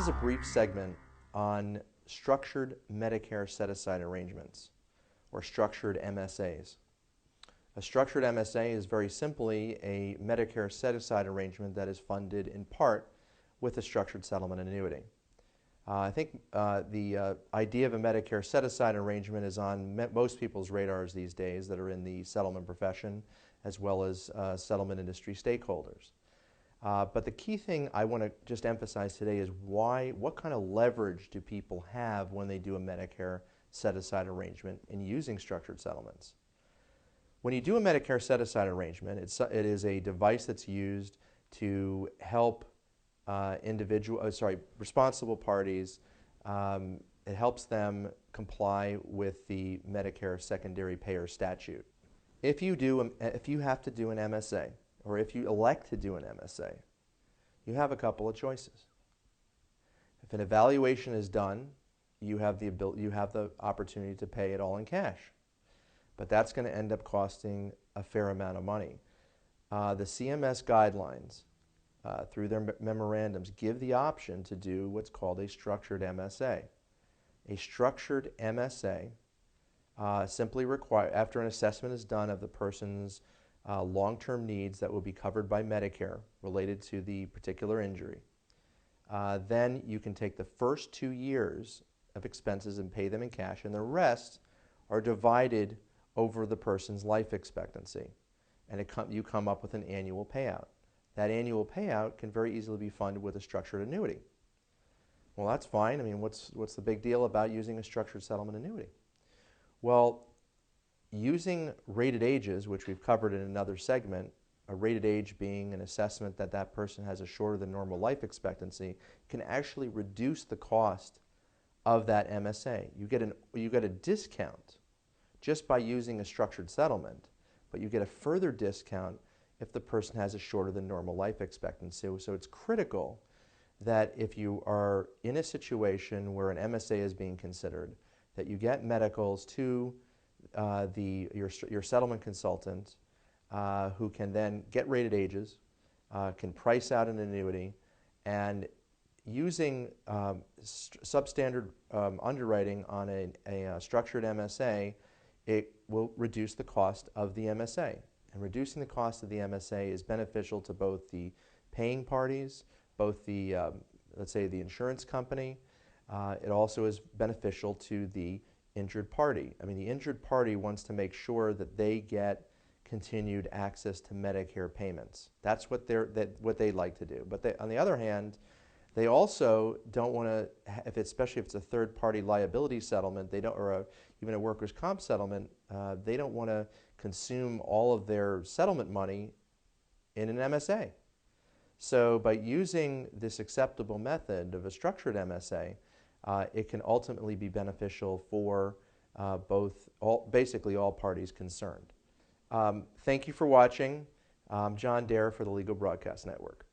is a brief segment on structured Medicare set-aside arrangements, or structured MSAs. A structured MSA is very simply a Medicare set-aside arrangement that is funded in part with a structured settlement annuity. I think the idea of a Medicare set-aside arrangement is on most people's radars these days that are in the settlement profession as well as settlement industry stakeholders. But the key thing I want to just emphasize today is what kind of leverage do people have when they do a Medicare set-aside arrangement in using structured settlements. When you do a Medicare set-aside arrangement, it is a device that's used to help responsible parties. It helps them comply with the Medicare secondary payer statute. If you have to do an MSA, or if you elect to do an MSA, you have a couple of choices. If an evaluation is done, you have the opportunity to pay it all in cash. But that's going to end up costing a fair amount of money. The CMS guidelines, through their memorandums, give the option to do what's called a structured MSA. A structured MSA simply after an assessment is done of the person's long-term needs that will be covered by Medicare related to the particular injury, then you can take the first 2 years of expenses and pay them in cash, and the rest are divided over the person's life expectancy, and you come up with an annual payout. That annual payout can very easily be funded with a structured annuity. Well, that's fine. I mean, what's the big deal about using a structured settlement annuity? Well, using rated ages, which we've covered in another segment, a rated age being an assessment that that person has a shorter than normal life expectancy, can actually reduce the cost of that MSA. You get a discount just by using a structured settlement, but you get a further discount if the person has a shorter than normal life expectancy. So it's critical that if you are in a situation where an MSA is being considered, that you get medicals to your settlement consultant, who can then get rated ages, can price out an annuity, and using substandard underwriting on a structured MSA, it will reduce the cost of the MSA. And reducing the cost of the MSA is beneficial to both the paying parties, both the, let's say, the insurance company. It also is beneficial to the injured party. I mean, the injured party wants to make sure that they get continued access to Medicare payments. That's what they like to do. But on the other hand, they also don't want to, especially if it's a third-party liability settlement, even a workers' comp settlement, they don't want to consume all of their settlement money in an MSA. So by using this acceptable method of a structured MSA, it can ultimately be beneficial for basically all parties concerned. Thank you for watching. I'm John Darer for the Legal Broadcast Network.